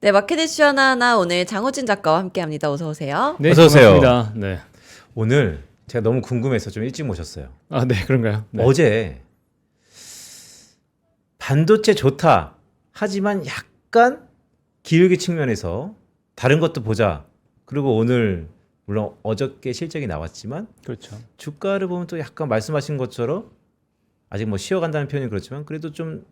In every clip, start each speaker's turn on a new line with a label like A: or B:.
A: 네, 마켓 이슈 하나하나 오늘 장호진 작가와 함께합니다. 어서 오세요.
B: 네,
C: 어서 오세요.
B: 반갑습니다. 네.
C: 오늘 제가 너무 궁금해서 좀 일찍 모셨어요.
B: 아, 네, 그런가요? 네.
C: 어제 반도체 좋다. 하지만 약간 기울기 측면에서 다른 것도 보자. 그리고 오늘 물론 어저께 실적이 나왔지만
B: 그렇죠.
C: 주가를 보면 또 약간 말씀하신 것처럼 아직 뭐 쉬어간다는 표현이 그렇지만 그래도 좀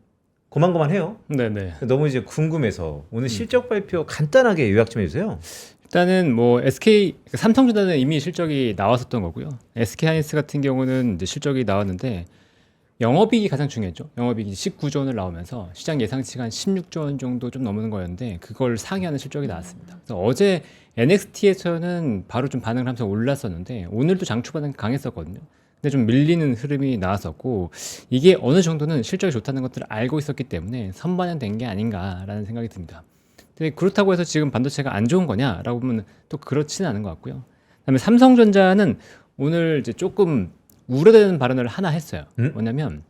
C: 고만고만해요.
B: 네, 네.
C: 너무 이제 궁금해서 오늘 실적 발표 간단하게 요약 좀 해주세요.
B: 일단은 뭐 SK 삼성전자는 이미 실적이 나왔었던 거고요. SK하이닉스 같은 경우는 이제 실적이 나왔는데 영업이익이 가장 중요했죠. 영업이익이 19조 원을 나오면서 시장 예상치가 한 16조 원 정도 좀 넘는 거였는데 그걸 상회하는 실적이 나왔습니다. 그래서 어제 NXT에서는 바로 좀 반응을 하면서 올랐었는데 오늘도 장초 반응 강했었거든요. 근데 좀 밀리는 흐름이 나왔었고 이게 어느 정도는 실적이 좋다는 것들을 알고 있었기 때문에 선반영된 게 아닌가라는 생각이 듭니다. 근데 그렇다고 해서 지금 반도체가 안 좋은 거냐라고 보면 또 그렇지는 않은 것 같고요. 그다음에 삼성전자는 오늘 이제 조금 우려되는 발언을 하나 했어요. 뭐냐면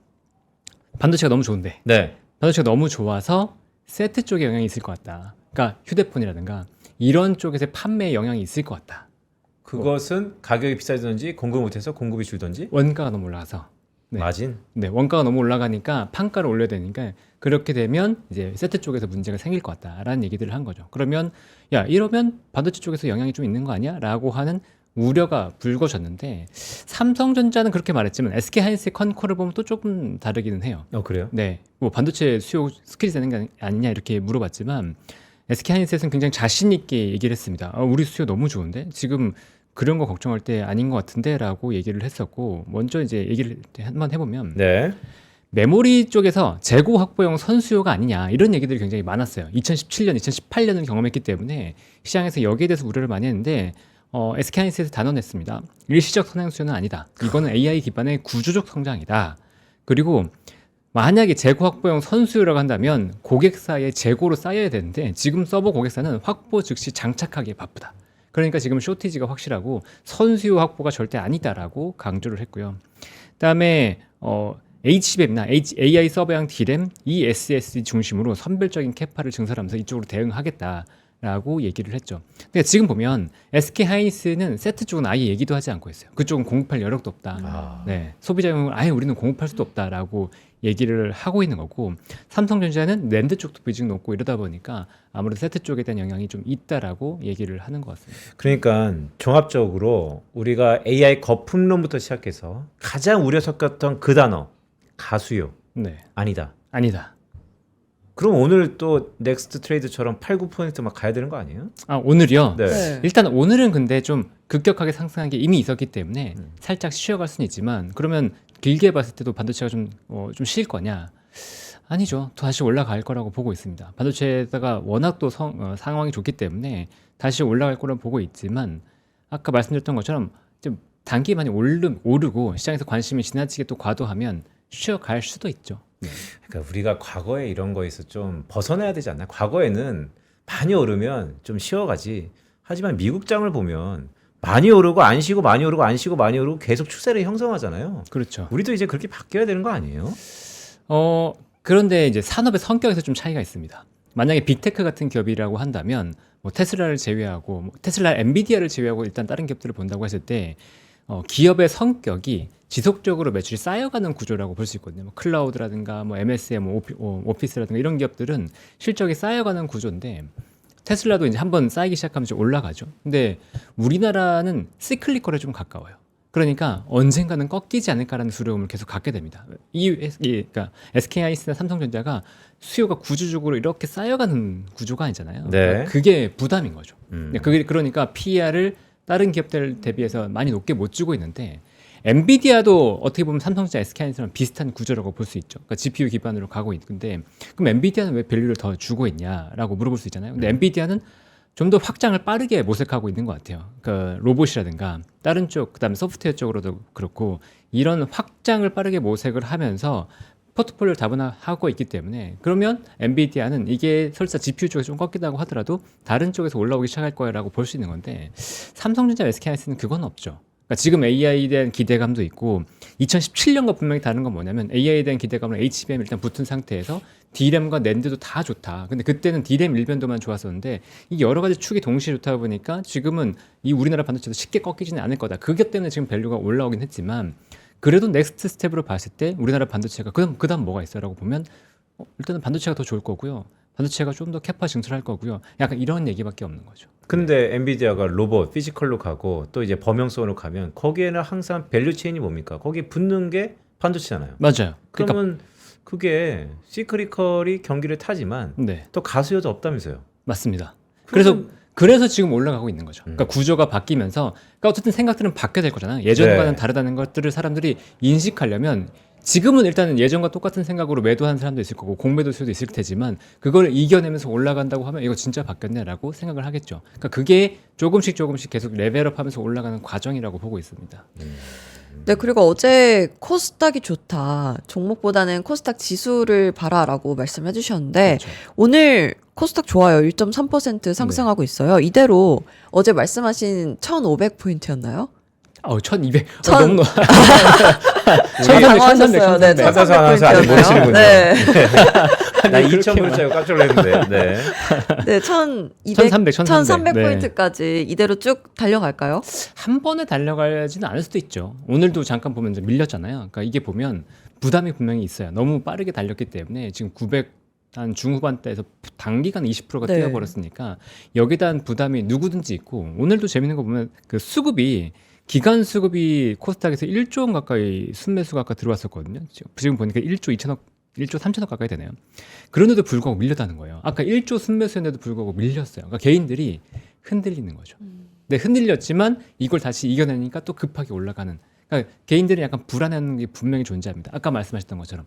B: 반도체가 너무 좋은데
C: 네.
B: 반도체가 너무 좋아서 세트 쪽에 영향이 있을 것 같다. 그러니까 휴대폰이라든가 이런 쪽에서 판매에 영향이 있을 것 같다.
C: 그것은 가격이 비싸지든지 공급 못해서 공급이 줄든지
B: 원가가 너무 올라가서. 네.
C: 마진.
B: 네, 원가가 너무 올라가니까 판가를 올려야 되니까 그렇게 되면 이제 세트 쪽에서 문제가 생길 것 같다라는 얘기들을 한 거죠. 그러면 야 이러면 반도체 쪽에서 영향이 좀 있는 거 아니야?라고 하는 우려가 불거졌는데 삼성전자는 그렇게 말했지만 SK하이닉스의 컨콜을 보면 또 조금 다르기는 해요.
C: 그래요?
B: 네, 뭐 반도체 수요 스킬이 되는 게 아니냐 이렇게 물어봤지만 SK하이닉스에서는 굉장히 자신 있게 얘기를 했습니다. 우리 수요 너무 좋은데 지금 그런 거 걱정할 때 아닌 것 같은데라고 얘기를 했었고 먼저 이제 얘기를 한번 해보면
C: 네.
B: 메모리 쪽에서 재고 확보용 선수요가 아니냐 이런 얘기들이 굉장히 많았어요. 2017년, 2018년을 경험했기 때문에 시장에서 여기에 대해서 우려를 많이 했는데 SK하이닉스에서 단언했습니다. 일시적 선행 수요는 아니다. 이거는 AI 기반의 구조적 성장이다. 그리고 만약에 재고 확보용 선수요라고 한다면 고객사의 재고로 쌓여야 되는데 지금 서버 고객사는 확보 즉시 장착하기에 바쁘다. 그러니까 지금 쇼티지가 확실하고 선수요 확보가 절대 아니다라고 강조를 했고요. 그다음에 HBM이나 AI 서버용 D램, ESSD 중심으로 선별적인 캐파를 증설하면서 이쪽으로 대응하겠다라고 얘기를 했죠. 근데 지금 보면 SK하이닉스는 세트 쪽은 아예 얘기도 하지 않고 있어요. 그쪽은 공급할 여력도 없다. 네, 소비자용을 아예 우리는 공급할 수도 없다라고 얘기를 하고 있는 거고 삼성전자는 랜드 쪽도 비중 높고 이러다 보니까 아무래도 세트 쪽에 대한 영향이 좀 있다라고 얘기를 하는 것 같습니다.
C: 그러니까 종합적으로 우리가 AI 거품론부터 시작해서 가장 우려 섞였던 그 단어 가수요.
B: 네,
C: 아니다.
B: 아니다.
C: 그럼 오늘 또 넥스트 트레이드처럼 8, 9% 막 가야 되는 거 아니에요?
B: 아 오늘이요?
C: 네.
A: 네.
B: 일단 오늘은 근데 좀 급격하게 상승한 게 이미 있었기 때문에 살짝 쉬어갈 수는 있지만 그러면 길게 봤을 때도 반도체가 좀 쉴 거냐? 아니죠. 다시 올라갈 거라고 보고 있습니다. 반도체가 워낙 또 상황이 좋기 때문에 다시 올라갈 거라고 보고 있지만 아까 말씀드렸던 것처럼 좀 단기 많이 오르고 시장에서 관심이 지나치게 또 과도하면 쉬어갈 수도 있죠.
C: 그러니까 우리가 과거에 이런 거에서 좀 벗어나야 되지 않나? 과거에는 많이 오르면 좀 쉬어가지. 하지만 미국장을 보면 많이 오르고 안 쉬고 많이 오르고 안 쉬고 많이 오르고 계속 추세를 형성하잖아요.
B: 그렇죠.
C: 우리도 이제 그렇게 바뀌어야 되는 거 아니에요?
B: 그런데 이제 산업의 성격에서 좀 차이가 있습니다. 만약에 빅테크 같은 기업이라고 한다면 뭐 테슬라를 제외하고 테슬라, 엔비디아를 제외하고 일단 다른 기업들을 본다고 했을 때 기업의 성격이 지속적으로 매출이 쌓여가는 구조라고 볼 수 있거든요. 뭐 클라우드라든가 뭐 MSM, 오피스라든가 이런 기업들은 실적이 쌓여가는 구조인데 테슬라도 이제 한번 쌓이기 시작하면 이제 올라가죠. 근데 우리나라는 시클리컬에 좀 가까워요. 그러니까 언젠가는 꺾이지 않을까라는 두려움을 계속 갖게 됩니다. 그러니까 SK하이닉스나 삼성전자가 수요가 구조적으로 이렇게 쌓여가는 구조가 아니잖아요.
C: 네.
B: 그러니까 그게 부담인 거죠. 그러니까 PER을 다른 기업들 대비해서 많이 높게 못 주고 있는데 엔비디아도 어떻게 보면 삼성전자, SK하이닉스랑 비슷한 구조라고 볼 수 있죠. 그러니까 GPU 기반으로 가고 있는데 그럼 엔비디아는 왜 밸류를 더 주고 있냐라고 물어볼 수 있잖아요. 근데 엔비디아는 좀 더 확장을 빠르게 모색하고 있는 것 같아요. 그러니까 로봇이라든가 다른 쪽, 그다음에 소프트웨어 쪽으로도 그렇고 이런 확장을 빠르게 모색을 하면서 포트폴리오를 다분화하고 있기 때문에 그러면 엔비디아는 이게 설사 GPU 쪽에서 좀 꺾이다고 하더라도 다른 쪽에서 올라오기 시작할 거라고 볼 수 있는 건데 삼성전자, SK하이닉스는 그건 없죠. 그러니까 지금 AI에 대한 기대감도 있고 2017년과 분명히 다른 건 뭐냐면 AI에 대한 기대감은 HBM 일단 붙은 상태에서 D램과 낸드도 다 좋다. 근데 그때는 D램 일변도만 좋았었는데 이게 여러 가지 축이 동시에 좋다 보니까 지금은 이 우리나라 반도체도 쉽게 꺾이지는 않을 거다. 그것 때문에 지금 밸류가 올라오긴 했지만 그래도 넥스트 스텝으로 봤을 때 우리나라 반도체가 그다음 뭐가 있어라고 보면 일단은 반도체가 더 좋을 거고요. 반도체가 좀 더 캐파 증설할 거고요. 약간 이런 얘기밖에 없는 거죠.
C: 근데 엔비디아가 로봇, 피지컬로 가고 또 이제 범용성으로 가면 거기에는 항상 밸류 체인이 뭡니까? 거기에 붙는 게 반도체잖아요.
B: 맞아요. 그러니까
C: 그러면 그게 시크리컬이 경기를 타지만
B: 네,
C: 또 가수여도 없다면서요.
B: 맞습니다.
C: 그러면-
B: 그래서 지금 올라가고 있는 거죠. 그러니까 구조가 바뀌면서 그러니까 어쨌든 생각들은 바뀌어야 될 거잖아요. 예전과는
C: 네.
B: 다르다는 것들을 사람들이 인식하려면 지금은 일단은 예전과 똑같은 생각으로 매도하는 사람도 있을 거고 공매도 수도 있을 테지만 그걸 이겨내면서 올라간다고 하면 이거 진짜 바뀌었네라고 생각을 하겠죠. 그러니까 그게 조금씩 계속 레벨업하면서 올라가는 과정이라고 보고 있습니다.
A: 네, 그리고 어제 코스닥이 좋다. 종목보다는 코스닥 지수를 봐라라고 말씀해 주셨는데
B: 그렇죠.
A: 오늘 코스닥 좋아요. 1.3% 상승하고 있어요. 이대로 어제 말씀하신 1,500포인트였나요?
B: 1200.
A: 천-
B: 너무 높.
A: 당황하셨어요. 네,
B: 1300.
C: 삼성사 아나운서 아직
A: 1,300포인트였나요?
C: 모르시는군요.
A: 네.
C: 나
B: 그렇게
C: 2,000불짜리 깜짝 놀랐는데. 네.
A: 네,
B: 1300,
A: 1,300포인트까지 이대로 쭉 달려갈까요?
B: 한 번에 달려가지는 않을 수도 있죠. 오늘도 잠깐 보면 이제 밀렸잖아요. 그러니까 이게 보면 부담이 분명히 있어요. 너무 빠르게 달렸기 때문에 지금 900 한 중후반대에서 단기간 20%가
A: 네.
B: 뛰어버렸으니까 여기에 대한 부담이 누구든지 있고 오늘도 재밌는 거 보면 그 수급이 기간 수급이 코스닥에서 1조 원 가까이 순매수가 아까 들어왔었거든요. 지금 보니까 1조 2천억 1조 3천억 가까이 되네요. 그런데도 불구하고 밀렸다는 거예요. 아까 1조 순매수였는데도 불구하고 밀렸어요. 그러니까 개인들이 흔들리는 거죠. 네, 흔들렸지만 이걸 다시 이겨내니까 또 급하게 올라가는. 그러니까 개인들이 약간 불안해하는 게 분명히 존재합니다. 아까 말씀하셨던 것처럼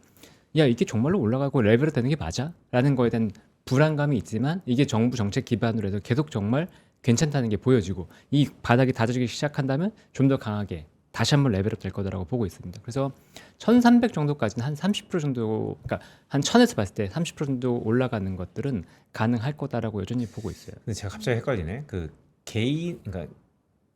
B: 야 이게 정말로 올라가고 레벨업 되는 게 맞아? 라는 거에 대한 불안감이 있지만 이게 정부 정책 기반으로 해서 계속 정말 괜찮다는 게 보여지고 이 바닥이 다져지기 시작한다면 좀 더 강하게 다시 한번 레벨업 될 거다라고 보고 있습니다. 그래서 1300 정도까지는 한 30% 정도, 그러니까 한 1000에서 봤을 때 30% 정도 올라가는 것들은 가능할 거다라고 여전히 보고 있어요.
C: 근데 제가 갑자기 헷갈리네. 그 개인, 그러니까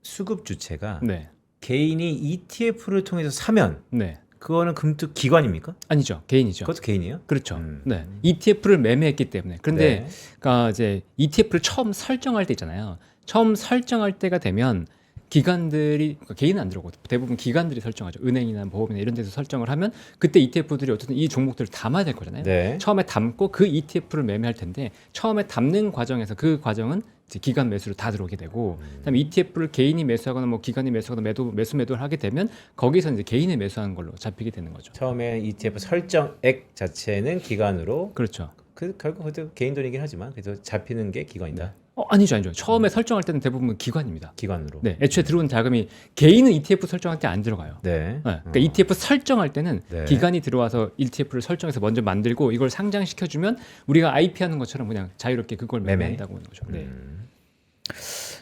C: 수급 주체가
B: 네,
C: 개인이 ETF를 통해서 사면
B: 네,
C: 그거는 금투 기관입니까?
B: 아니죠, 개인이죠.
C: 그것도 개인이에요?
B: 그렇죠.
C: 음.
B: 네, ETF를 매매했기 때문에. 그런데
C: 네.
B: 그러니까 이제 ETF를 처음 설정할 때 있잖아요. 처음 설정할 때가 되면 기관들이 그러니까 개인은 안 들어오고 대부분 기관들이 설정하죠. 은행이나 보험이나 이런 데서 설정을 하면 그때 ETF들이 어쨌든 이 종목들을 담아야 될 거잖아요.
C: 네.
B: 처음에 담고 그 ETF를 매매할 텐데 처음에 담는 과정에서 그 과정은 이제 기관 매수로 다 들어오게 되고 그다음에 ETF를 개인이 매수하거나 뭐 기관이 매수하거나 매도를 하게 되면 거기서 이제 개인이 매수하는 걸로 잡히게 되는 거죠.
C: 처음에 ETF 설정액 자체는 기관으로
B: 그렇죠.
C: 결국 그것도 개인 돈이긴 하지만 그래서 잡히는 게 기관이다.
B: 아니죠. 처음에 설정할 때는 대부분 기관입니다.
C: 기관으로.
B: 네, 애초에 들어온 자금이 개인은 ETF 설정할 때 안 들어가요.
C: 네.
B: 그러니까 ETF 설정할 때는
C: 네.
B: 기관이 들어와서 ETF를 설정해서 먼저 만들고 이걸 상장시켜주면 우리가 IP 하는 것처럼 그냥 자유롭게 그걸 매매한다고 하는 거죠. 네.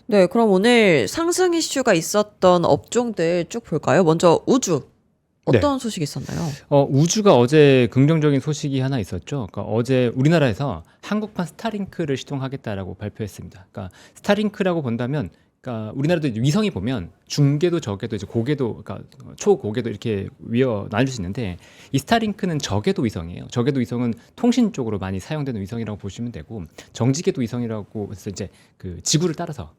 A: 네, 그럼 오늘 상승 이슈가 있었던 업종들 쭉 볼까요? 먼저 우주. 어떤 소식이 있었나요?
B: 우주가 어제 긍정적인 소식이 하나 있었죠. 그러니까 어제 우리나라에서 한국판 스타링크를 시동하겠다라고 발표했습니다. 그러니까 스타링크라고 본다면, 그러니까 우리나라도 이제 위성이 보면 중궤도, 저궤도, 이제 고궤도, 그러니까 초고궤도 이렇게 나눌 수 있는데 이 스타링크는 저궤도 위성이에요. 저궤도 위성은 통신 쪽으로 많이 사용되는 위성이라고 보시면 되고 정지궤도 위성이라고 해서 이제 그 지구를 따라서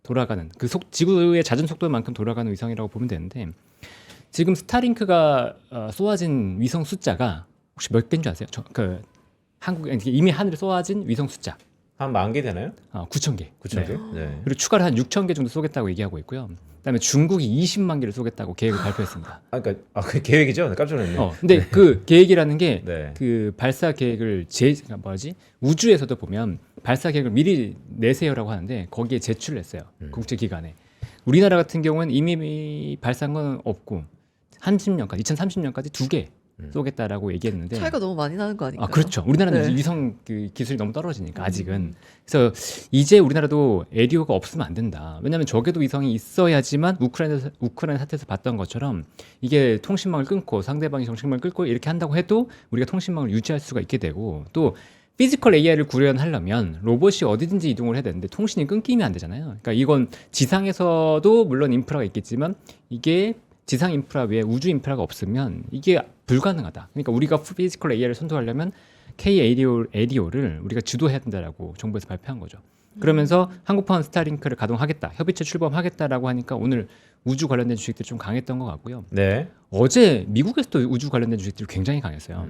B: 돌아가는 그 지구의 잦은 속도만큼 돌아가는 위성이라고 보면 되는데. 지금 스타링크가 쏘아진 위성 숫자가 혹시 몇 개인 줄 아세요? 한국에 이미 하늘에 쏘아진 위성 숫자
C: 한 10,000개 되나요?
B: 9,000개.
C: 9,000개?
B: 네.
C: 네.
B: 그리고 추가로 한 6,000개 정도 쏘겠다고 얘기하고 있고요. 그다음에 중국이 20만 개를 쏘겠다고 계획을 발표했습니다.
C: 그러니까 그 계획이죠. 깜짝 놀랐네.
B: 근데 그 계획이라는 게
C: 네.
B: 그 발사 계획을 우주에서도 보면 발사 계획을 미리 내세요라고 하는데 거기에 제출을 했어요. 국제 기관에. 우리나라 같은 경우는 이미 발사한 건 없고 2030년까지 2개 쏘겠다라고 얘기했는데
A: 차이가 너무 많이 나는 거 아닌가요?
B: 그렇죠. 우리나라는
A: 네.
B: 위성 그 기술이 너무 떨어지니까 아직은. 그래서 이제 우리나라도 에리오가 없으면 안 된다. 왜냐하면 저궤도 위성이 있어야지만 우크라이나 사태에서 봤던 것처럼 이게 통신망을 끊고 상대방이 정신망을 끊고 이렇게 한다고 해도 우리가 통신망을 유지할 수가 있게 되고 또 피지컬 AI를 구현하려면 로봇이 어디든지 이동을 해야 되는데 통신이 끊기면 안 되잖아요. 그러니까 이건 지상에서도 물론 인프라가 있겠지만 이게 지상 인프라 외에 우주 인프라가 없으면 이게 불가능하다. 그러니까 우리가 피지컬 AI를 선도하려면 K-ADO를 우리가 주도해야 된다라고 정부에서 발표한 거죠. 그러면서 한국판 스타링크를 가동하겠다, 협의체 출범하겠다라고 하니까 오늘 우주 관련된 주식들이 좀 강했던 것 같고요.
C: 네.
B: 어제 미국에서도 우주 관련된 주식들이 굉장히 강했어요.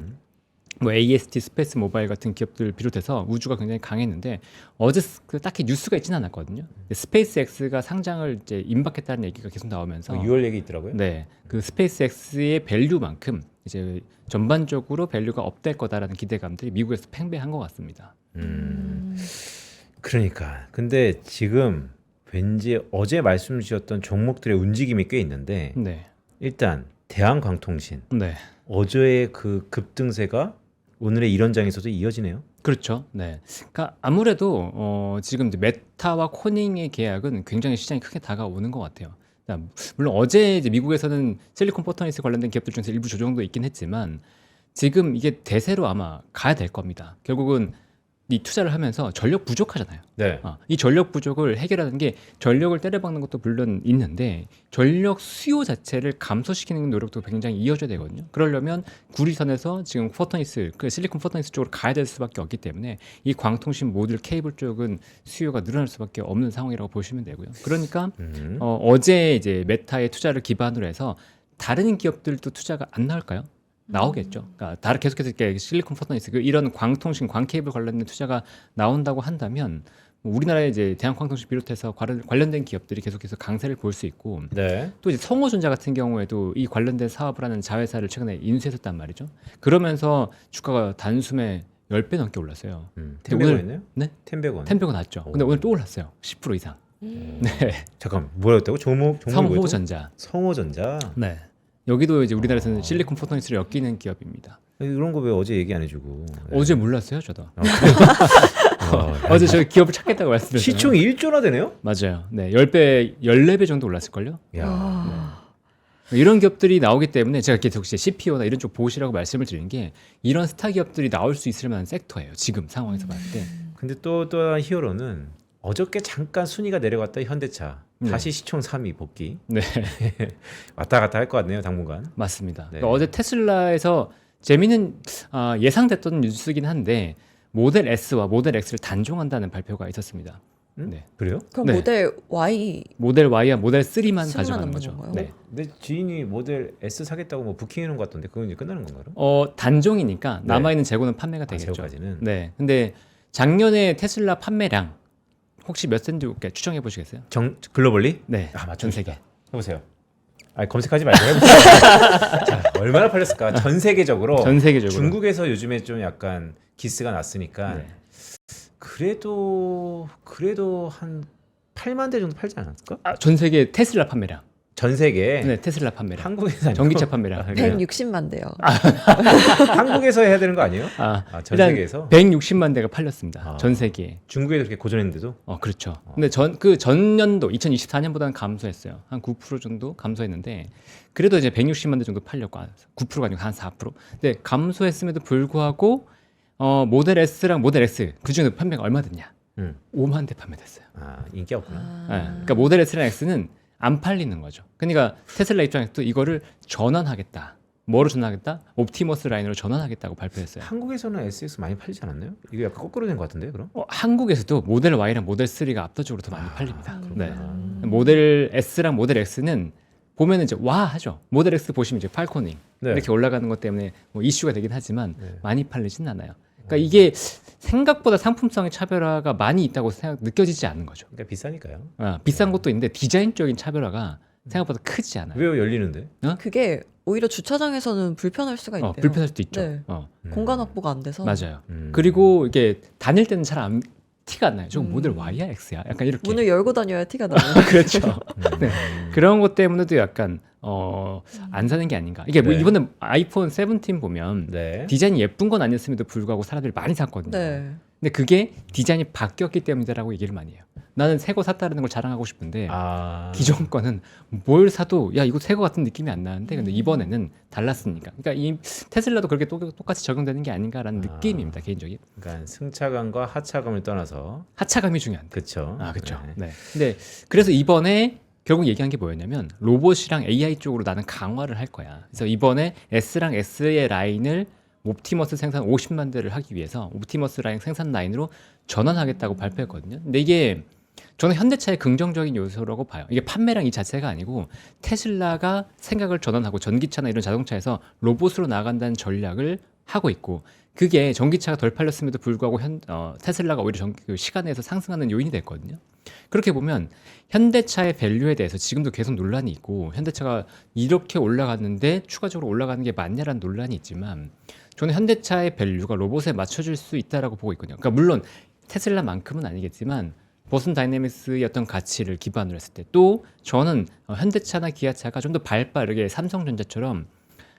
B: 뭐 AST, 스페이스 모바일 같은 기업들 비롯해서 우주가 굉장히 강했는데 어제 딱히 뉴스가 있지는 않았거든요. 스페이스 X가 상장을 이제 임박했다는 얘기가 계속 나오면서
C: 6월 얘기 있더라고요.
B: 네, 그 스페이스 X의 밸류만큼 이제 전반적으로 밸류가 업될 거다라는 기대감들이 미국에서 팽배한 것 같습니다.
C: 그러니까 근데 지금 왠지 어제 말씀 주셨던 종목들의 움직임이 꽤 있는데
B: 네,
C: 일단 대한광통신
B: 네,
C: 어제의 그 급등세가 오늘의 이런 장에서도 이어지네요.
B: 그렇죠. 네, 그러니까 아무래도 지금 이제 메타와 코닝의 계약은 굉장히 시장이 크게 다가오는 것 같아요. 물론 어제 이제 미국에서는 실리콘 포터니스 관련된 기업들 중에서 일부 조정도 있긴 했지만 지금 이게 대세로 아마 가야 될 겁니다. 결국은 이 투자를 하면서 전력 부족하잖아요.
C: 네.
B: 이 전력 부족을 해결하는 게 전력을 때려박는 것도 물론 있는데 전력 수요 자체를 감소시키는 노력도 굉장히 이어져야 되거든요. 그러려면 구리선에서 지금 포터니스, 그 실리콘 포터니스 쪽으로 가야 될 수밖에 없기 때문에 이 광통신 모듈 케이블 쪽은 수요가 늘어날 수밖에 없는 상황이라고 보시면 되고요. 그러니까 어제 이제 메타의 투자를 기반으로 해서 다른 기업들도 투자가 안 나올까요? 나오겠죠. 그러니까 다른 계속해서 이렇게 실리콘 포터니스 이런 광통신, 광케이블 관련된 투자가 나온다고 한다면 우리나라의 이제 대한광통신 비롯해서 관련된 기업들이 계속해서 강세를 볼 수 있고
C: 네.
B: 또 이제 성호전자 같은 경우에도 이 관련된 사업을 하는 자회사를 최근에 인수했었단 말이죠. 그러면서 주가가 단숨에 10배 넘게 올랐어요.
C: 텐베고였나요?
B: 네?
C: 텐베고.
B: 텐베고 났죠. 근데 오늘 또 올랐어요. 10% 이상. 네.
C: 잠깐 뭐였다고? 종목이 뭐였다고?
B: 성호전자.
C: 성호전자.
B: 네. 여기도 이제 우리나라에서는 실리콘 포터니스를 엮이는 기업입니다.
C: 이런 거 왜 어제 얘기 안 해주고? 네.
B: 어제 몰랐어요, 저도.
C: 어,
B: 어제 저희 기업을 찾겠다고 말씀드렸잖아요.
C: 시총이 1조나 되네요?
B: 맞아요. 네, 10배, 14배 정도 올랐을걸요?
C: 야.
B: 이런 기업들이 나오기 때문에 제가 계속 CPO나 이런 쪽 보시라고 말씀을 드리는 게 이런 스타 기업들이 나올 수 있을 만한 섹터예요. 지금 상황에서 봤을 때.
C: 근데 또 다른 히어로는 어저께 잠깐 순위가 내려갔다 현대차. 다시 시총 3위 복귀.
B: 네,
C: 왔다 갔다 할 것 같네요, 당분간.
B: 맞습니다.
C: 네.
B: 그러니까 어제 테슬라에서 재미는 예상됐던 뉴스긴 한데 모델 S와 모델 X를 단종한다는 발표가 있었습니다. 네.
C: 그래요?
A: 그럼
B: 네.
A: 모델 Y
B: 모델 Y와 모델 3만
A: 쓰기만
B: 가져가는
A: 남는
B: 거죠.
A: 건가요?
B: 네.
C: 근데 지인이 모델 S 사겠다고 뭐 부킹해놓은 것 같던데 그건 이제 끝나는 건가요?
B: 단종이니까
C: 네.
B: 남아있는 재고는 판매가 되겠죠.
C: 재고까지는?
B: 네. 근데 작년에 테슬라 판매량 혹시 몇 센트 추정해 보시겠어요?
C: 글로벌리?
B: 네.
C: 맞추고
B: 전 세계.
C: 싶다. 해보세요. 아니 검색하지 말고 해보세요. 자, 얼마나 팔렸을까? 전 세계적으로.
B: 전 세계적으로.
C: 중국에서 요즘에 좀 약간 기스가 났으니까
B: 네.
C: 그래도 한 8만 대 정도 팔지 않았을까?
B: 전 세계 테슬라 판매량.
C: 전 세계.
B: 네, 테슬라 판매량.
C: 한국에서 아니고?
B: 전기차 판매량.
C: 네.
A: 160만 대요.
C: 한국에서 해야 되는 거 아니에요? 전
B: 일단
C: 세계에서?
B: 160만 대가 팔렸습니다. 전 세계에.
C: 중국에서 그렇게 고전했는데도?
B: 그렇죠. 근데 전년도 2024년보다는 감소했어요. 한 9% 정도 감소했는데 그래도 이제 160만 대 정도 팔렸고 9%가 아니고 한 4%. 근데 감소했음에도 불구하고 모델 S랑 모델 X 그중에 판매가 얼마 됐냐? 5만 대 판매됐어요.
C: 인기가 없구나.
B: 네. 그러니까 모델 S랑 X는 안 팔리는 거죠. 그러니까 테슬라 입장에서도 이거를 전환하겠다. 뭐로 전환하겠다? 옵티머스 라인으로 전환하겠다고 발표했어요.
C: 한국에서는 SX 많이 팔리지 않았나요? 이게 약간 거꾸로 된 것 같은데 그럼?
B: 한국에서도 모델 Y랑 모델 3가 압도적으로 더 많이 팔립니다. 네. 모델 S랑 모델 X는 보면은 이제 와 하죠. 모델 X 보시면 이제 팔코닝
C: 네.
B: 이렇게 올라가는 것 때문에 뭐 이슈가 되긴 하지만 많이 팔리진 않아요. 그러니까 이게 생각보다 상품성의 차별화가 많이 있다고 느껴지지 않는 거죠.
C: 그러니까 비싸니까요.
B: 비싼 것도 있는데 디자인적인 차별화가 생각보다 크지 않아요.
C: 왜 열리는데?
A: 그게 오히려 주차장에서는 불편할 수가 있대요.
B: 불편할 수도 있죠.
A: 네. 공간 확보가 안 돼서.
B: 맞아요. 그리고 이게 다닐 때는 잘 티가 안 나요. 저거 모델 Y야 X야? 약간 이렇게.
A: 문을 열고 다녀야 티가 나요.
B: 그렇죠. 네. 그런 것 때문에도 약간 안 사는 게 아닌가. 이게 뭐
C: 네.
B: 이번에 아이폰 17 보면
C: 네.
B: 디자인이 예쁜 건 아니었음에도 불구하고 사람들이 많이 샀거든요.
A: 네.
B: 근데 그게 디자인이 바뀌었기 때문이다라고 얘기를 많이 해요. 나는 새 거 샀다는 걸 자랑하고 싶은데 기존 거는 뭘 사도 야 이거 새 거 같은 느낌이 안 나는데 근데 이번에는 달랐으니까. 그러니까 이 테슬라도 그렇게 똑같이 적용되는 게 아닌가라는 느낌입니다. 개인적인.
C: 그러니까 승차감과 하차감을 떠나서
B: 하차감이 중요한데.
C: 그렇죠.
B: 아, 그렇죠. 네. 근데 그래서 이번에 결국 얘기한 게 뭐였냐면 로봇이랑 AI 쪽으로 나는 강화를 할 거야. 그래서 이번에 S랑 S의 라인을 옵티머스 생산 50만 대를 하기 위해서 옵티머스 라인 생산 라인으로 전환하겠다고 발표했거든요. 근데 이게 저는 현대차의 긍정적인 요소라고 봐요. 이게 판매량 이 자체가 아니고 테슬라가 생각을 전환하고 전기차나 이런 자동차에서 로봇으로 나간다는 전략을 하고 있고 그게 전기차가 덜 팔렸음에도 불구하고 테슬라가 오히려 그 시간에서 상승하는 요인이 됐거든요. 그렇게 보면 현대차의 밸류에 대해서 지금도 계속 논란이 있고 현대차가 이렇게 올라갔는데 추가적으로 올라가는 게 맞냐라는 논란이 있지만 저는 현대차의 밸류가 로봇에 맞춰질 수 있다라고 보고 있거든요. 그러니까 물론 테슬라만큼은 아니겠지만 버슨 다이내믹스의 어떤 가치를 기반으로 했을 때 또 저는 현대차나 기아차가 좀 더 발빠르게 삼성전자처럼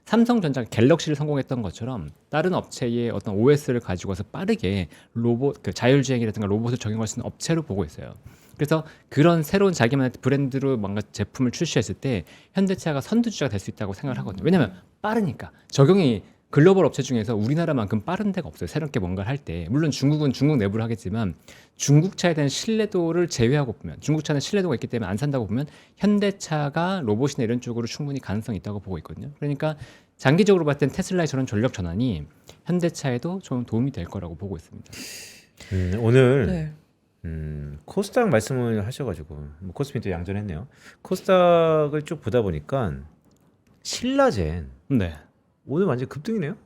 B: 삼성전자가 갤럭시를 성공했던 것처럼 다른 업체의 어떤 OS를 가지고 와서 빠르게 로봇, 그 자율주행이라든가 로봇을 적용할 수 있는 업체로 보고 있어요. 그래서 그런 새로운 자기만의 브랜드로 뭔가 제품을 출시했을 때 현대차가 선두주자가 될 수 있다고 생각을 하거든요. 왜냐하면 빠르니까 적용이 글로벌 업체 중에서 우리나라만큼 빠른 데가 없어요. 새롭게 뭔가를 할 때. 물론 중국은 중국 내부를 하겠지만 중국 차에 대한 신뢰도를 제외하고 보면 중국 차는 신뢰도가 있기 때문에 안 산다고 보면 현대차가 로봇이나 이런 쪽으로 충분히 가능성이 있다고 보고 있거든요. 그러니까 장기적으로 봤을 땐 테슬라의 저런 전력 전환이 현대차에도 좀 도움이 될 거라고 보고 있습니다.
C: 오늘
A: 네.
C: 코스닥 말씀을 하셔가지고 뭐 코스피도 양전했네요. 코스닥을 쭉 보다 보니까 신라젠
B: 네.
C: 오늘 완전 급등이네요.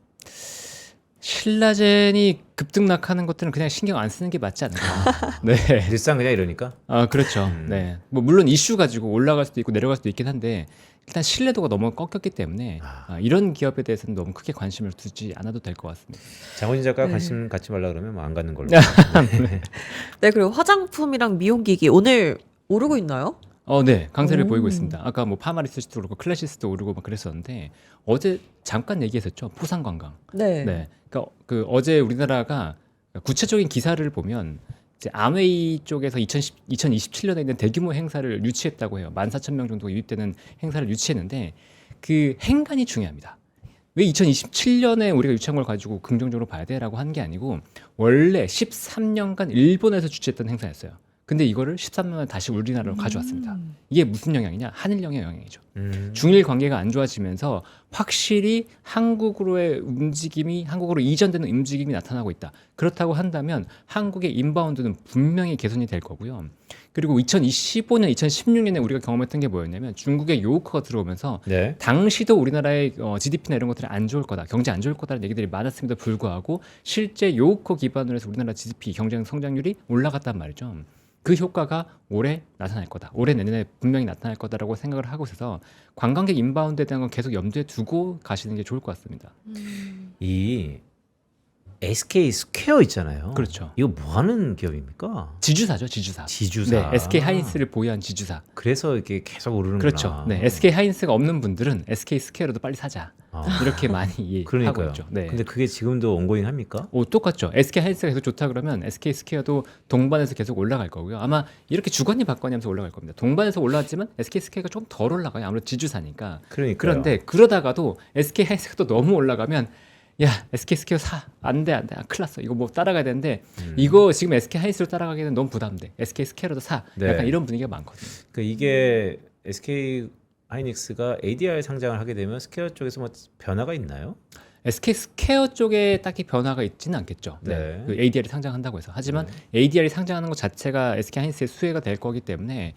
B: 신라젠이 급등락하는 것들은 그냥 신경 안 쓰는 게 맞지 않을까. 네.
C: 일상 그냥 이러니까.
B: 아, 그렇죠. 네. 뭐 물론 이슈 가지고 올라갈 수도 있고 내려갈 수도 있긴 한데 일단 신뢰도가 너무 꺾였기 때문에 이런 기업에 대해서는 너무 크게 관심을 두지 않아도 될 것 같습니다.
C: 장원진 작가
A: 네.
C: 관심 갖지 말라 그러면 뭐 안 갖는 걸로.
A: 네, 그리고 화장품이랑 미용기기 오늘 오르고 있나요?
B: 네, 강세를
A: 오.
B: 보이고 있습니다. 아까 뭐 파마리스도 오르고 클래시스도 오르고 막 그랬었는데 어제 잠깐 얘기했었죠. 부산관광.
A: 네.
B: 네, 그러니까 그 어제 우리나라가 구체적인 기사를 보면 이제 아웨이 쪽에서 2027년에 있는 대규모 행사를 유치했다고 해요. 14,000명 정도 유입되는 행사를 유치했는데 그 행간이 중요합니다. 왜 2027년에 우리가 유치한 걸 가지고 긍정적으로 봐야 돼라고 한 게 아니고 원래 13년간 일본에서 주최했던 행사였어요. 근데 이거를 13년 만에 다시 우리나라로 가져왔습니다. 이게 무슨 영향이냐? 한일령의 영향이죠. 중일 관계가 안 좋아지면서 확실히 한국으로의 움직임이 한국으로 이전되는 움직임이 나타나고 있다. 그렇다고 한다면 한국의 인바운드는 분명히 개선이 될 거고요. 그리고 2025년, 2016년에 우리가 경험했던 게 뭐였냐면 중국의 요커가 들어오면서
C: 네.
B: 당시도 우리나라의 GDP나 이런 것들이 안 좋을 거다, 경제 안 좋을 거다라는 얘기들이 많았음에도 불구하고 실제 요커 기반으로 해서 우리나라 GDP 경쟁 성장률이 올라갔단 말이죠. 그 효과가 올해 나타날 거다. 올해 내년에 분명히 나타날 거다라고 생각을 하고 있어서 관광객 인바운드에 대한 건 계속 염두에 두고 가시는 게 좋을 것 같습니다.
C: 이 SK 스퀘어 있잖아요.
B: 그렇죠.
C: 이거 뭐 하는 기업입니까?
B: 지주사죠, 지주사.
C: 지주사.
B: 네, SK 하이닉스를 보유한 지주사.
C: 그래서 이렇게 계속 오르는구나.
B: 그렇죠. 네, SK 하이닉스가 없는 분들은 SK 스퀘어라도 빨리 사자. 이렇게 많이 하고
C: 그러니까요.
B: 있죠. 네.
C: 근데 그게 지금도 온고잉 합니까?
B: 똑같죠. SK 하이닉스가 계속 좋다 그러면 SK 스퀘어도 동반해서 계속 올라갈 거고요. 아마 이렇게 주거니 받거니 하면서 올라갈 겁니다. 동반해서 올라왔지만 SK 스퀘어가 좀 덜 올라가요. 아무래도 지주사니까.
C: 그러니까요.
B: 그런데 그러다가도 SK 하이닉스가 또 너무 올라가면 야 SK 스퀘어 사. 안 돼. 큰일 났어. 이거 뭐 따라가야 되는데 이거 지금 SK 하이닉스로 따라가기에는 너무 부담돼. SK 스퀘어라도 사.
C: 네.
B: 약간 이런 분위기가 많거든요.
C: 그러니까 이게 SK 하이닉스가 ADR 상장을 하게 되면 스퀘어 쪽에서 뭐 변화가 있나요?
B: SK 스퀘어 쪽에 딱히 변화가 있지는 않겠죠. 네.
C: 네.
B: 그 ADR이 상장한다고 해서. 하지만 ADR이 상장하는 것 자체가 SK 하이닉스의 수혜가 될 거기 때문에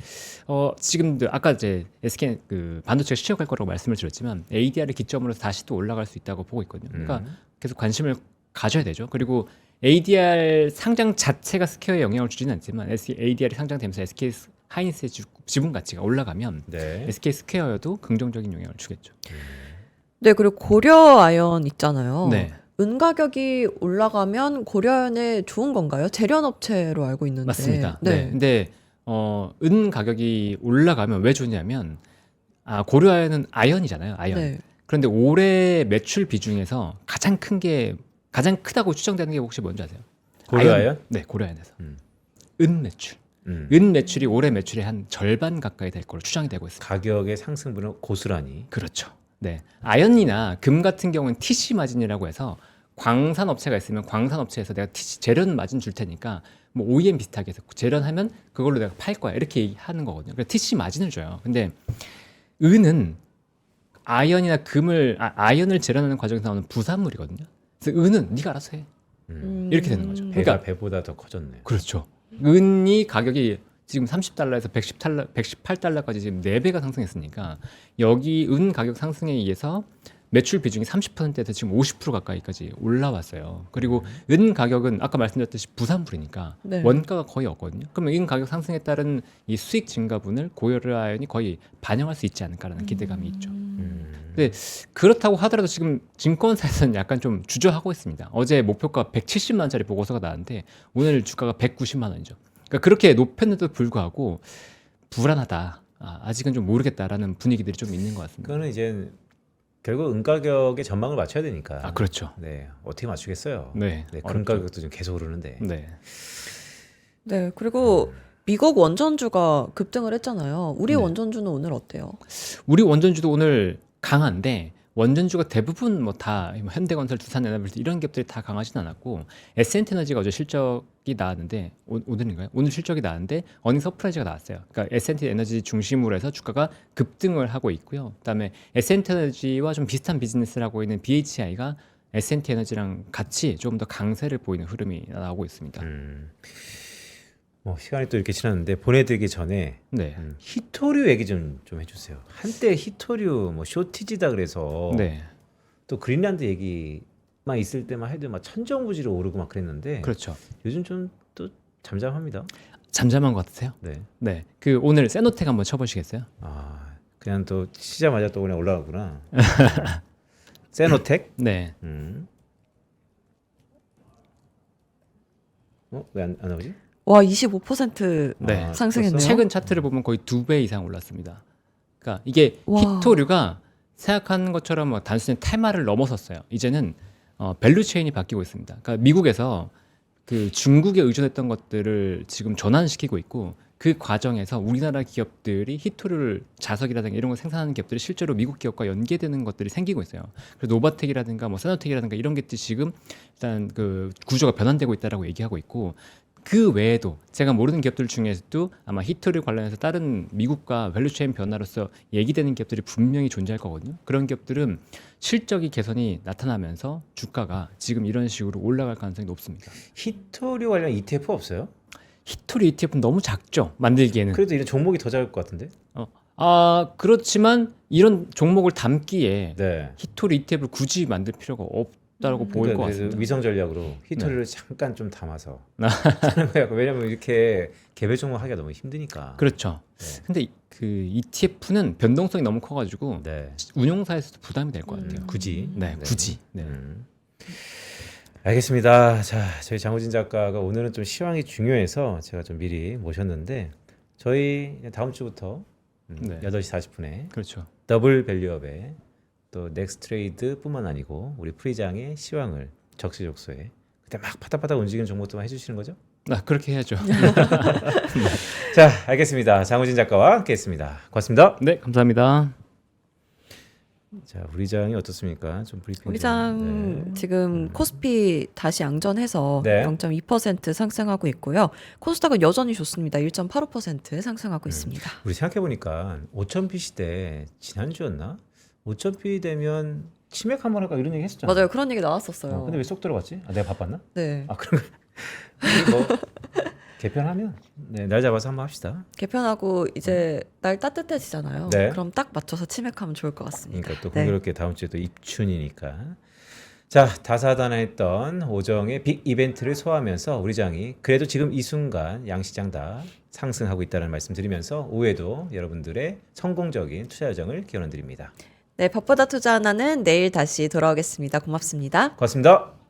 B: 지금도 아까 이제 SK 그 반도체가 시작할 거라고 말씀을 드렸지만 ADR을 기점으로 해서 다시 또 올라갈 수 있다고 보고 있거든요. 그러니까 계속 관심을 가져야 되죠. 그리고 ADR 상장 자체가 스퀘어에 영향을 주지는 않지만 ADR이 상장되면서 SK 하이닉스의 지분 가치가 올라가면
C: 네.
B: SK 스퀘어에도 긍정적인 영향을 주겠죠.
A: 네, 그리고 고려아연 있잖아요.
B: 네.
A: 은 가격이 올라가면 고려아연에 좋은 건가요? 재련업체로 알고 있는데.
B: 맞습니다.
A: 네.
B: 네. 근데 은 가격이 올라가면 왜 좋냐면 고려아연은 아연이잖아요. 아연.
A: 네.
B: 그런데 올해 매출 비중에서 가장 크다고 추정되는 게 혹시 뭔지 아세요?
C: 고려아연?
B: 네, 고려아연에서
C: 음.
B: 은 매출. 은 매출이 올해 매출의 한 절반 가까이 될 걸로 추정이 되고 있습니다.
C: 가격의 상승분은 고스란히.
B: 그렇죠. 네. 아연이나 금 같은 경우는 TC 마진이라고 해서 광산 업체가 있으면 광산 업체에서 내가 TC 재련 마진 줄 테니까 뭐 OEM 비슷하게 해서 재련하면 그걸로 내가 팔 거야. 이렇게 하는 거거든요. 그래서 TC 마진을 줘요. 근데 은은 아연이나 금을 아연을 재련하는 과정에서 나오는 부산물이거든요. 그래서 은은 네가 알아서 해. 이렇게 되는 거죠.
C: 배가
B: 그러니까
C: 배보다 더 커졌네.
B: 그렇죠. 은이 가격이 지금 30달러에서 118달러까지 지금 4배가 상승했으니까 여기 은 가격 상승에 의해서 매출 비중이 30%에서 지금 50% 가까이까지 올라왔어요. 그리고 은 가격은 아까 말씀드렸듯이 부산물이니까
A: 네.
B: 원가가 거의 없거든요. 그러면 은 가격 상승에 따른 이 수익 증가분을 고려아연이 거의 반영할 수 있지 않을까라는 기대감이 있죠. 근데 그렇다고 하더라도 지금 증권사에서는 약간 좀 주저하고 있습니다. 어제 목표가 170만 원짜리 보고서가 나왔는데 오늘 주가가 190만 원이죠. 그러니까 그렇게 높였는데도 불구하고 불안하다. 아직은 좀 모르겠다라는 분위기들이 좀 있는 것 같습니다.
C: 그거는 이제 결국 은 가격의 전망을 맞춰야 되니까.
B: 아, 그렇죠.
C: 네, 어떻게 맞추겠어요?
B: 네,
C: 금
B: 어렵죠.
C: 가격도 지금 계속 오르는데.
B: 네.
A: 네, 그리고 미국 원전주가 급등을 했잖아요. 우리
B: 네.
A: 원전주는 오늘 어때요?
B: 우리 원전주도 오늘 강한데 원전주가 대부분 뭐 다 현대건설, 두산에너지 이런 기업들이 다 강하진 않았고 S&T에너지가 어제 실적이 나왔는데 오늘인가요? 오늘 실적이 나왔는데 어닝 서프라이즈가 나왔어요. 그러니까 S&T에너지 중심으로 해서 주가가 급등을 하고 있고요. 그다음에 S&T에너지와 좀 비슷한 비즈니스를 하고 있는 BHI가 S&T에너지랑 같이 좀 더 강세를 보이는 흐름이 나오고 있습니다.
C: 뭐 시간이 또 이렇게 지났는데 보내드리기 전에
B: 네.
C: 히토류 얘기 좀 해주세요. 한때 히토류 뭐 쇼티지다 그래서
B: 네.
C: 또 그린란드 얘기만 있을 때만 해도 막 천정부지로 오르고 막 그랬는데
B: 그렇죠.
C: 요즘 좀 또 잠잠합니다.
B: 잠잠한 것 같으세요?
C: 네.
B: 네. 그 오늘 세노텍 한번 쳐보시겠어요?
C: 아 그냥 또 치자마자 또 그냥 올라가구나. 세노텍?
B: 네.
C: 왜 안 나오지?
A: 와, 25%
B: 네.
A: 상승했네요.
B: 최근 차트를 보면 거의 2배 이상 올랐습니다. 그러니까 이게
A: 와.
B: 히토류가 생각하는 것처럼 뭐 단순히 테마를 넘어섰어요. 이제는 밸류 체인이 바뀌고 있습니다. 그러니까 미국에서 그 중국에 의존했던 것들을 지금 전환시키고 있고 그 과정에서 우리나라 기업들이 히토류를 자석이라든가 이런 걸 생산하는 기업들이 실제로 미국 기업과 연계되는 것들이 생기고 있어요. 그래서 노바텍이라든가 뭐 세노텍이라든가 이런 것들이 지금 일단 그 구조가 변환되고 있다라고 얘기하고 있고 그 외에도 제가 모르는 기업들 중에서도 아마 히토류 관련해서 다른 미국과 밸류체인 변화로서 얘기되는 기업들이 분명히 존재할 거거든요. 그런 기업들은 실적이 개선이 나타나면서 주가가 지금 이런 식으로 올라갈 가능성이 높습니다.
C: 히토류 관련 ETF 없어요?
B: 히토류 ETF는 너무 작죠, 만들기에는.
C: 그래도 이런 종목이 더 작을 것 같은데?
B: 그렇지만 이런 종목을 담기에
C: 네.
B: 히토류 ETF를 굳이 만들 필요가 없다고 보일 것
C: 그래서
B: 같습니다.
C: 위성 전략으로 히토류를 잠깐 좀 담아서 하는 거야. 왜냐면 이렇게 개별 종목 하기가 너무 힘드니까.
B: 그렇죠.
C: 네.
B: 근데 그 ETF는 변동성이 너무 커가지고
C: 네.
B: 운용사에서도 부담이 될 것 같아요.
C: 굳이.
B: 네, 굳이. 네.
C: 알겠습니다. 자, 저희 장우진 작가가 오늘은 좀 시황이 중요해서 제가 좀 미리 모셨는데 저희 다음 주부터
B: 네.
C: 8시 40분에
B: 그렇죠.
C: 더블 밸류업에 또 넥스트레이드뿐만 아니고 우리 프리장의 시황을 적시적소에 그때 막 파닥파닥 움직이는 종목도만 해주시는 거죠?
B: 그렇게 해야죠.
C: 자, 알겠습니다. 장우진 작가와 함께했습니다. 고맙습니다.
B: 네, 감사합니다.
C: 자, 우리 장이 어떻습니까? 좀 브리핑.
A: 우리
C: 좀.
A: 장
C: 네.
A: 지금 코스피 다시 양전해서
C: 네.
A: 0.2% 상승하고 있고요. 코스닥은 여전히 좋습니다. 1.85% 상승하고 있습니다.
C: 우리 생각해 보니까 5,000p 시대 지난주였나? 5,000p 되면 치맥 한번 할까 이런 얘기 했었잖아.
A: 맞아요. 그런 얘기 나왔었어요.
C: 근데 왜 쏙 들어갔지? 내가 바빴나?
A: 네.
C: 그런 거. 우리 뭐 개편하면 날 잡아서 한번 합시다.
A: 개편하고 이제 날 따뜻해지잖아요.
C: 네.
A: 그럼 딱 맞춰서 치맥하면 좋을 것 같습니다.
C: 그러니까 또
A: 네.
C: 공교롭게 다음 주에 또 입춘이니까. 자, 다사다난했던 오정의 빅 이벤트를 소화하면서 우리 장이 그래도 지금 이 순간 양시장 다 상승하고 있다는 말씀 드리면서 오후에도 여러분들의 성공적인 투자 여정을 기원드립니다.
A: 네, 밥보다 투자 하나는 내일 다시 돌아오겠습니다. 고맙습니다.
C: 고맙습니다.